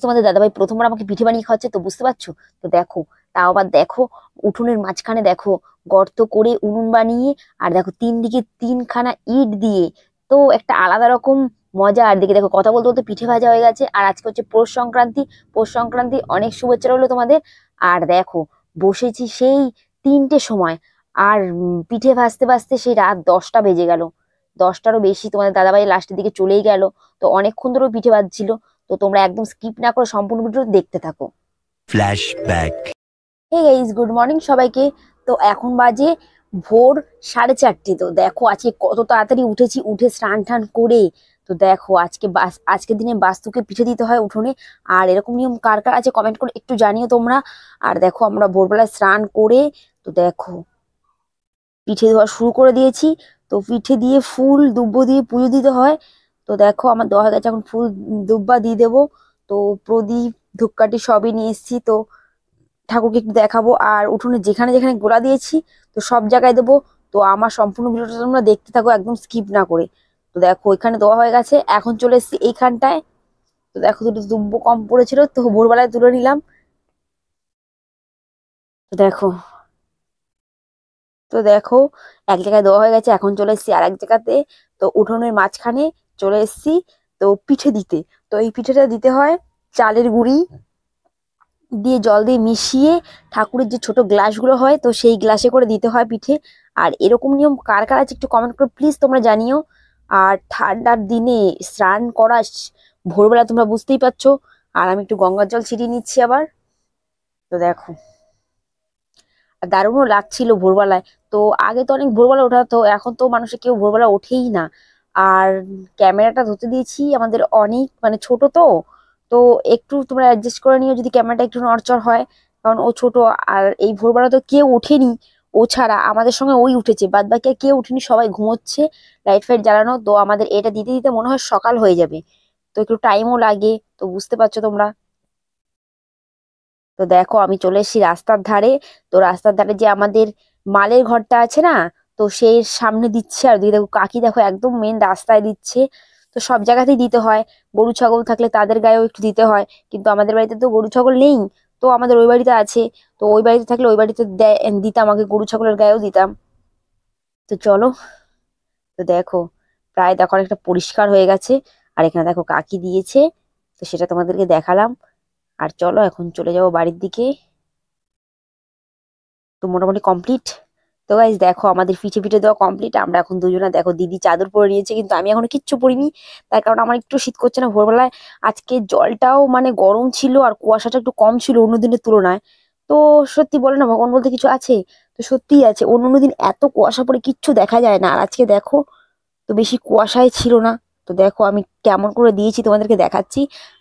তোমাদের দাদাভাই প্রথমবার আমাকে পিঠে বানিয়ে খাওয়াচ্ছে, তো বুঝতে পারছো। তো দেখো, তাও আবার দেখো, উঠোনের মাঝখানে দেখো গর্ত করে উনুন বানিয়ে, আর দেখো তিন দিকে তিনখানা ইট দিয়ে, তো একটা আলাদা রকম মজা। আর দিকে দেখো কথা বলতে বলতে পিঠে ভাজা হয়ে গেছে। আর আজকে হচ্ছে পৌষ সংক্রান্তি। পৌষ সংক্রান্তি অনেক শুভেচ্ছা রইলো তোমাদের। আর দেখো, বসেছি সেই 3টের সময়। আর পিঠে ভাজতে ভাজতে সেই রাত 10টা বেজে গেল। 10টারও বেশি তোমাদের দাদাভাই লাস্টের দিকে চলেই গেল। তো অনেকক্ষণ ধরে পিঠে ভাজছিল। তো তোমরা একদম স্কিপ না করে সম্পূর্ণ ভিডিও দেখতে থাকো। Flashback. Hey guys, good morning সবাইকে। তো এখন বাজে ভোর 4:30। তো দেখো আজকে কত তাড়াতাড়ি উঠেছি, উঠে স্নান টান করে। তো দেখো আজকের দিনে বাস্তুকে পিঠে দিতে হয় উঠোনে। আর এরকম নিয়ম কার কার আছে কমেন্ট করে একটু জানিও তোমরা। আর দেখো আমরা ভোরবেলায় স্নান করে, তো দেখো পিঠে দেওয়া শুরু করে দিয়েছি। তো পিঠে দিয়ে ফুল দুব্ব দিয়ে পুজো দিতে হয়। তো দেখো আমার দেওয়া হয়ে গেছে, এখন ফুল দুব্বা দিয়ে দেবো। তো প্রদীপ ধূপকাঠি সবই নিয়ে এসেছি। তো ঠাকুরকে একটু দেখাবো। আর উঠোনে যেখানে যেখানে গোড়া দিয়েছি, তো সব জায়গায় দেবো। তো আমার সম্পূর্ণ ভিডিওটা তোমরা দেখতে থাকো একদম স্কিপ না করে। তো দেখো ওইখানে দেওয়া হয়ে গেছে, এখন চলে এসেছি এইখানটায়। তো দেখো দুটো দুব্ব কম পড়েছিল, তো ভোরবেলায় তুলে নিলাম। তো দেখো, এক জায়গায় দেওয়া হয়ে গেছে, এখন চলে এসেছি আর এক জায়গাতে। তো উঠোনের মাঝখানে চলে এসেছি তো পিঠে দিতে। তো এই পিঠেটা দিতে হয় চালের গুঁড়ি দিয়ে জল দিয়ে মিশিয়ে, ঠাকুরের যে ছোট গ্লাসগুলো হয় তো সেই গ্লাসে করে দিতে হয় পিঠে। আর এরকম নিয়ম কার কার আছে একটু কমেন্ট করে প্লিজ তোমরা জানিও। আর ঠান্ডার দিনে স্নান করা ভোরবেলা তোমরা বুঝতেই পারছো। আর আমি একটু গঙ্গার জল ছিটিয়ে নিচ্ছি আবার। তো দেখো, আর দারুণও লাগছিল ভোরবেলায়। তো আগে তো অনেক ভোরবেলা ওঠা, তো এখন তো মানুষে কেউ ভোরবেলা ওঠেই না। আর ক্যামেরাটা ধরতে দিয়েছি আমাদের অনেক মানে ছোট তো। তো একটু তোমরা অ্যাডজাস্ট করে নিও যদি ক্যামেরাটা একটু নড়চড় হয়, কারণ ও ছোট। আর এই ভোরবেলা তো কেউ ওঠেনি, ও ছাড়া আমাদের সঙ্গে ওই উঠেছে, বাদ বাকি আর কেউ উঠেনি, সবাই ঘুমোচ্ছে লাইট ফাইট জ্বালানো। তো আমাদের এটা দিতে দিতে মনে হয় সকাল হয়ে যাবে। তো একটু টাইমও লাগে, তো বুঝতে পারছো তোমরা। তো দেখো আমি চলে এসেছি রাস্তার ধারে। তো রাস্তার ধারে যে আমাদের মালের ঘরটা আছে না, তো সেই সামনে দিচ্ছে। আর দিকে দেখো কাকি দেখো একদম মেন রাস্তায় দিচ্ছে। তো সব জায়গাতেই দিতে হয়। গরু ছাগল থাকলে তাদের গায়েও একটু দিতে হয়, কিন্তু আমাদের বাড়িতে তো গরু ছাগল নেই। তো আমাদের ওই বাড়িতে আছে। তো ওই বাড়িতে থাকলে ওই বাড়িতে দিতাম, আগে গরু ছাগলের গায়েও দিতাম। তো চলো, তো দেখো প্রায় দেখো অনেকটা পরিষ্কার হয়ে গেছে। আর এখানে দেখো কাকি দিয়েছে, তো সেটা তোমাদেরকে দেখালাম। আর চলো এখন চলে যাবো বাড়ির দিকে। তো মোটামুটি কমপ্লিট। তো গাইজ দেখো আমাদের পিঠে পিঠে দেওয়া কমপ্লিট। আমরা এখন দুজনে দেখো, দিদি চাদর পরে নিয়েছে কিন্তু আমি এখনো কিচ্ছু পরিনি। তার কারণ আমার একটু শীত করছে না ভোরবেলায়। আজকে জলটাও মানে গরম ছিল, আর কুয়াশাটা একটু কম ছিল অন্য দিনের তুলনায়। তো সত্যি বলে না, ভগবান বলতে কিছু আছে। তো সত্যিই আছে, অন্য অন্য দিন এত কুয়াশা পড়ে কিচ্ছু দেখা যায় না, আর আজকে দেখো তো বেশি কুয়াশায় ছিল না। তো দেখো আমি কেমন করে দিয়েছি তোমাদেরকে দেখাচ্ছি।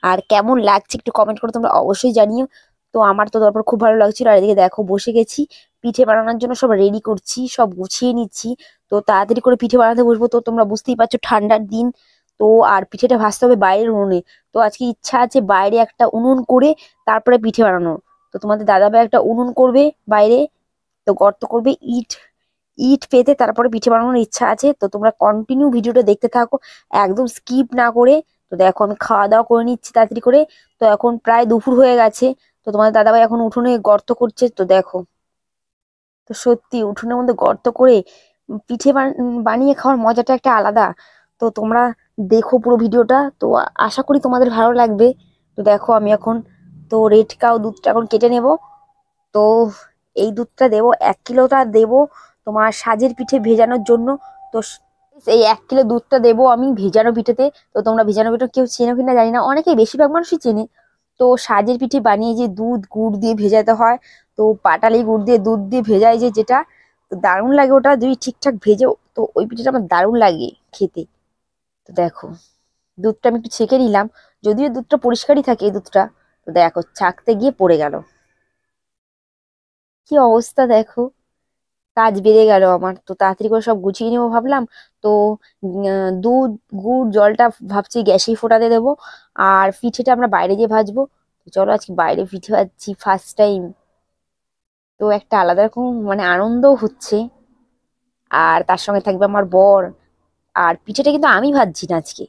আর কেমন লাগছে একটু কমেন্ট করে তোমরা অবশ্যই জানিও। তো আমার তো তারপর খুব ভালো লাগছিল। আর এদিকে দেখো বসে গেছি পিঠে বানানোর জন্য, সব রেডি করছি, সব গুছিয়ে নিচ্ছি। তো তাড়াতাড়ি করে পিঠে বানাতে বসবো। তো তোমরা বুঝতেই পারছো ঠান্ডার দিন। তো আর পিঠেটা ভাজতে হবে বাইরের উনুনে। তো আজকে ইচ্ছা আছে বাইরে একটা উনুন করে তারপরে পিঠে বানানোর। তো তোমাদের দাদাভাই একটা উনুন করবে বাইরে, তো গর্ত করবে ইট ইট পেতে, তারপরে পিঠে বানানোর ইচ্ছা আছে। তো তোমরা কন্টিনিউ ভিডিওটা দেখতে থাকো একদম স্কিপ না করে। তো দেখো আমি খাওয়া দাওয়া করে নিচ্ছি তাড়াতাড়ি করে। তো এখন প্রায় দুপুর হয়ে গেছে। তো তোমাদের দাদাভাই এখন উঠোনে গর্ত করছে। তো দেখো, তো সত্যি উঠোনের মধ্যে গর্ত করে পিঠে বানিয়ে খাওয়ার মজাটা একটা আলাদা। তো তোমরা দেখো পুরো ভিডিওটা, তো আশা করি তোমাদের ভালো লাগবে। তো দেখো আমি এখন তো রেড কাউ দুধটা এখন কেটে নেব। তো এই দুধটা দেবো, 1 কিলোটা দেবো তোমার সাজের পিঠে ভেজানোর জন্য। তো এই 1 কিলো দুধটা দেবো আমি ভেজানো পিঠেতে। তো তোমরা ভেজানো পিঠে কেউ চেনো কিনা জানি না, অনেকেই বেশিরভাগ মানুষই চেনে। তো সাজের পিঠে বানিয়ে যে দুধ গুড় দিয়ে ভেজাতে হয়, তো পাটালি গুড় দিয়ে দুধ দিয়ে ভেজায় যে যেটা, তো দারুণ লাগে ওটা যদি ঠিকঠাক ভেজে। তো ওই পিঠেটা আমার দারুণ লাগে খেতে। তো দেখো দুধটা আমি একটু ছেঁকে নিলাম, যদিও দুধটা পরিষ্কারই থাকে এই দুধটা। তো দেখো ছাঁকতে গিয়ে পড়ে গেল, কি অবস্থা দেখো। কাজ বেড়ে গেল আমার। তো তাড়াতাড়ি করে সব গুছিয়ে নেবো ভাবলাম। তো দুধ গুড় জলটা ভাবছি গ্যাসেই ফোটাতে দেবো। আর পিঠেটা আমরা বাইরে গিয়ে ভাজবো। তো চলো আজকে বাইরে পিঠে ভাজছি ফার্স্ট টাইম। তো একটা আলাদা রকম মানে আনন্দও হচ্ছে। আর তার সঙ্গে থাকবে আমার বর। আর পিঠেটা কিন্তু আমি ভাজছি না আজকে,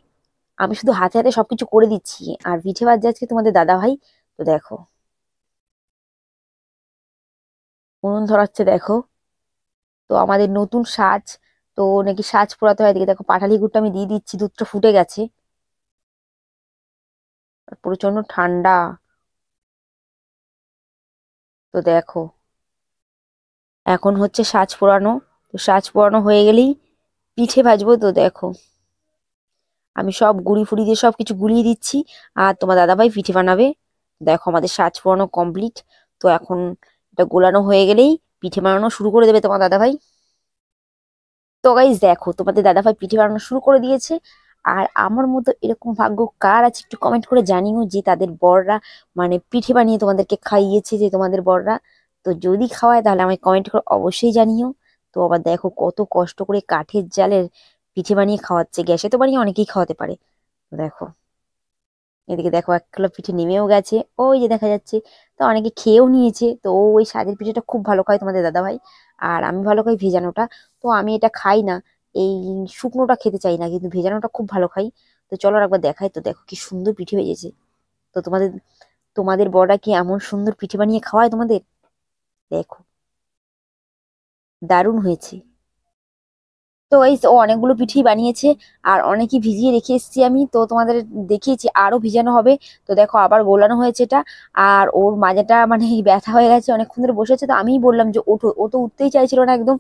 আমি শুধু হাতে হাতে সবকিছু করে দিচ্ছি। আর পিঠে ভাজছে আজকে তোমাদের দাদা ভাই। তো দেখো উনুন ধরাচ্ছে দেখো। তো আমাদের নতুন সাজ, তো নাকি সাজ পোড়াতে হয়। এদিকে দেখো পাটালি গুড়টা আমি দিয়ে দিচ্ছি, দুধটা ফুটে গেছে। আর প্রচন্ড ঠান্ডা। তো দেখো এখন হচ্ছে সাজ পোড়ানো। তো সাজ পোড়ানো হয়ে গেলেই পিঠে ভাজবো। তো দেখো আমি সব গুড়ি ফুড়ি দিয়ে সবকিছু গুলিয়ে দিচ্ছি। আর তোমার দাদাভাই পিঠে বানাবে। দেখো আমাদের সাজ পোড়ানো কমপ্লিট। তো এখন এটা গোলানো হয়ে গেলেই পিঠে বানানো শুরু করে দেবে তোমার দাদাভাই। তো গাইস দেখো তোমাদের দাদাভাই পিঠে বানানো শুরু করে দিয়েছে। আর আমার মতো এরকম ভাগ্য কার আছে একটু কমেন্ট করে জানিও, যে তাদের বররা মানে পিঠে বানিয়ে তোমাদেরকে খাইয়েছে, যে তোমাদের বররা। তো যদি খাওয়ায় তাহলে আমায় কমেন্ট করে অবশ্যই জানিও। তো আবার দেখো কত কষ্ট করে কাঠের জালের পিঠে বানিয়ে খাওয়াচ্ছে, গ্যাসে তো বানিয়ে অনেকেই খাওয়াতে পারে। তো দেখো এদিকে দেখো 1 কিলো পিঠে নেমেও গেছে, ওই যে দেখা যাচ্ছে। তো অনেকে খেয়েও নিয়েছে। তো ওই সাজের পিঠেটা খুব ভালো খায় তোমাদের দাদা ভাই। আর আমি ভালো খাই ভেজানোটা। তো আমি এটা খাই না, এই শুকনোটা খেতে চাই না, কিন্তু ভেজানোটা খুব ভালো খাই। তো চলো আর একবার দেখাই। তো দেখো কি সুন্দর পিঠে ভেজেছে। তো তোমাদের তোমাদের বড়রা কি এমন সুন্দর পিঠে বানিয়ে খাওয়ায় তোমাদের? দেখো দারুণ হয়েছে। তো এই ও অনেকগুলো পিঠেই বানিয়েছে। আর অনেকই ভিজিয়ে রেখে এসেছি আমি, তো তোমাদের দেখিয়েছি আরো ভিজানো হবে। তো দেখো আবার গোলানো হয়েছে এটা। আর ওর মাজাটা মানে এই ব্যথা হয়ে গেছে, অনেকক্ষণ ধরে বসেছে। তো আমিই বললাম যে ওঠো, ও তো উঠতেই চাইছিল না একদম।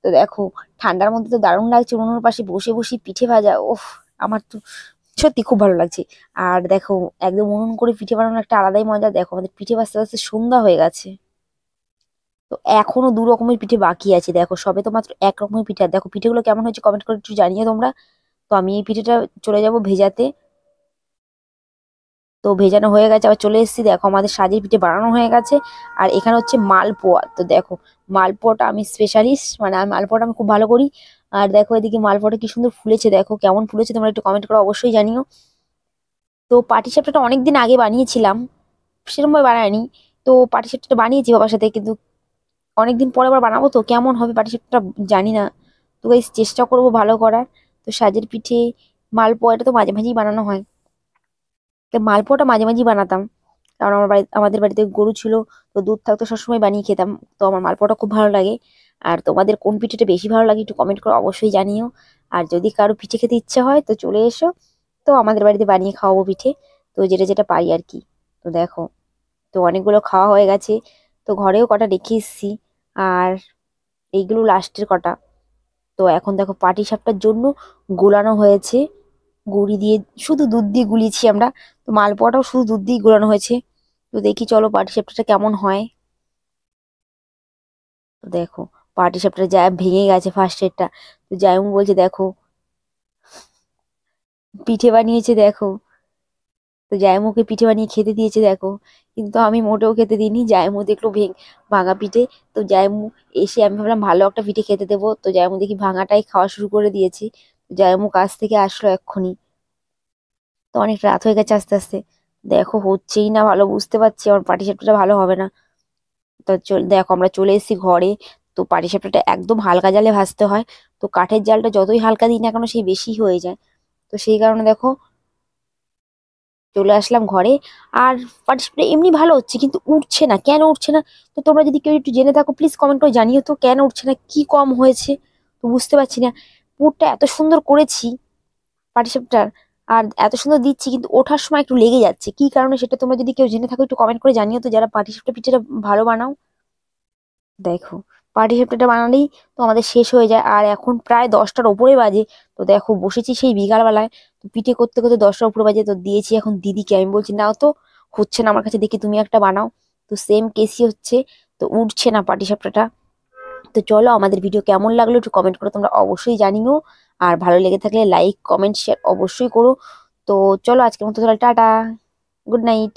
তো দেখো ঠান্ডার মধ্যে তো দারুণ লাগছে উনুনের পাশে বসে বসে পিঠে ভাজা। ওফ, আমার তো সত্যি খুব ভালো লাগছে। আর দেখো একদম উনুন করে পিঠে বানানো একটা আলাদাই মজা। দেখো আমাদের পিঠে ভাজতে ভাজতে সন্ধ্যা হয়ে গেছে। তো এখনো 2 রকমের পিঠে বাকি আছে। দেখো সবে তো মাত্র 1 রকমের পিঠে। আর দেখো পিঠেগুলো কেমন হয়েছে কমেন্ট করে একটু জানিয়ে তোমরা। তো আমি এই পিঠেটা চলে যাব ভেজাতে। তো ভেজানো হয়ে গেছে, আবার চলে এসেছি। দেখো আমাদের সাজের পিঠে বানানো হয়ে গেছে। আর এখানে হচ্ছে মালপোয়া। তো দেখো মালপোয়াটা আমি স্পেশালিস্ট, মানে আমি মালপোয়াটা আমি খুব ভালো করি। আর দেখো এদিকে মালপোয়াটা কি সুন্দর ফুলেছে, দেখো কেমন ফুলেছে তোমরা একটু কমেন্ট করে অবশ্যই জানিও। তো পাটিসাপটাটা অনেকদিন আগে বানিয়েছিলাম, সেরকম ভাবে বানায়নি। তো পাটিসাপটাটা বানিয়েছি বাবার সাথে, কিন্তু অনেকদিন পরে আবার বানাবো। তো কেমন হবে পাটিসাপটা জানি না। তো গাইস চেষ্টা করবো ভালো করার। তো সাজের পিঠে মালপোয়া এটা তো মাঝে মাঝেই বানানো হয়। তো মালপোয়াটা মাঝে মাঝেই বানাতাম, কারণ আমাদের বাড়িতে গরু ছিল। তো দুধ থাকতো সবসময় বানিয়ে খেতাম। তো আমার মালপোয়াটা খুব ভালো লাগে। আর তোমাদের কোন পিঠেটা বেশি ভালো লাগে একটু কমেন্ট করে অবশ্যই জানিও। আর যদি কারো পিঠে খেতে ইচ্ছে হয় তো চলে এসো। তো আমাদের বাড়িতে বানিয়ে খাওয়াবো পিঠে। তো যেটা যেটা পারি আর কি। তো দেখো তো অনেকগুলো খাওয়া হয়ে গেছে। তো ঘরেও কটা রেখে এসেছি। আর এইগুলো লাস্টের কটা। তো এখন দেখো পাটিসাপটার জন্য গোলানো হয়েছে গুড়ি দিয়ে, শুধু দুধ দিয়ে গুলিয়েছি আমরা। তো মালপোয়াটাও শুধু দুধ দিয়ে গোলানো হয়েছে। তো দেখি চলো পাটিসাপটাটা কেমন হয়। তো দেখো পাটিসাপটা যা ভেঙে গেছে ফার্স্টেরটা। তো জায়মু বলছে দেখো পিঠে বানিয়েছে দেখো। তো জায়মুকে পিঠে বানিয়ে খেতে দিয়েছে দেখো। কিন্তু আমি মোটেও খেতে দিইনি, জায়মু দেখলো ভাঙা পিঠে। তো জায়মু এসে আমি ভাবলাম ভালো একটা পিঠে খেতে দেবো। তো জায়মু দেখি ভাঙাটাই খাওয়া শুরু করে দিয়েছি। জায়মু কাছ থেকে আসলো এক্ষুনি। তো অনেক রাত হয়ে গেছে আস্তে আস্তে। দেখো হচ্ছেই না ভালো, বুঝতে পারছি আমার পাটিসাপটাটা ভালো হবে না। তো দেখো আমরা চলে এসেছি ঘরে। তো পাটিসাপটাটা একদম হালকা জালে ভাজতে হয়। তো কাঠের জালটা যতই হালকা দিই না কেন সেই বেশি হয়ে যায়। তো সেই কারণে দেখো চলে আসলাম ঘরে। আর পাটিসাপটা এমনি ভালো হচ্ছে, কিন্তু উঠছে না, কেন উঠছে না? তো তোমরা যদি কেউ একটু জেনে থাকো প্লিজ কমেন্ট করে জানিও তো কেন উঠছে না, কি কম হয়েছে। তো বুঝতে পারছি না। পুরটা এত সুন্দর করেছি পাটিসাপটার, আর এত সুন্দর দিচ্ছি, কিন্তু ওঠার সময় একটু লেগে যাচ্ছে, কি কারণে সেটা তোমরা যদি কেউ জেনে থাকো একটু কমেন্ট করে জানিও তো, যারা পাটিসাপটা পিঠাটা ভালো বানাও। দেখো পাটিসাপটাটা বানালেই তো আমাদের শেষ হয়ে যায়। আর এখন প্রায় 10টার ওপরে বাজে। তো দেখো বসেছি সেই বিকাল বেলায়। তো পিঠে করতে করতে 10টার উপরে বাজে। তো দিয়েছি এখন দিদিকে, আমি বলছি নাও তো, হচ্ছে না আমার কাছে, দেখি তুমি একটা বানাও। তো সেম কেসই হচ্ছে। তো উঠছে না পাটিসাপটাটা। তো চলো আমাদের ভিডিও কেমন লাগলো একটু কমেন্ট করে তোমরা অবশ্যই জানিও। আর ভালো লেগে থাকলে লাইক কমেন্ট শেয়ার অবশ্যই করো। তো চলো আজকের মতো তাহলে টাটা, গুড নাইট।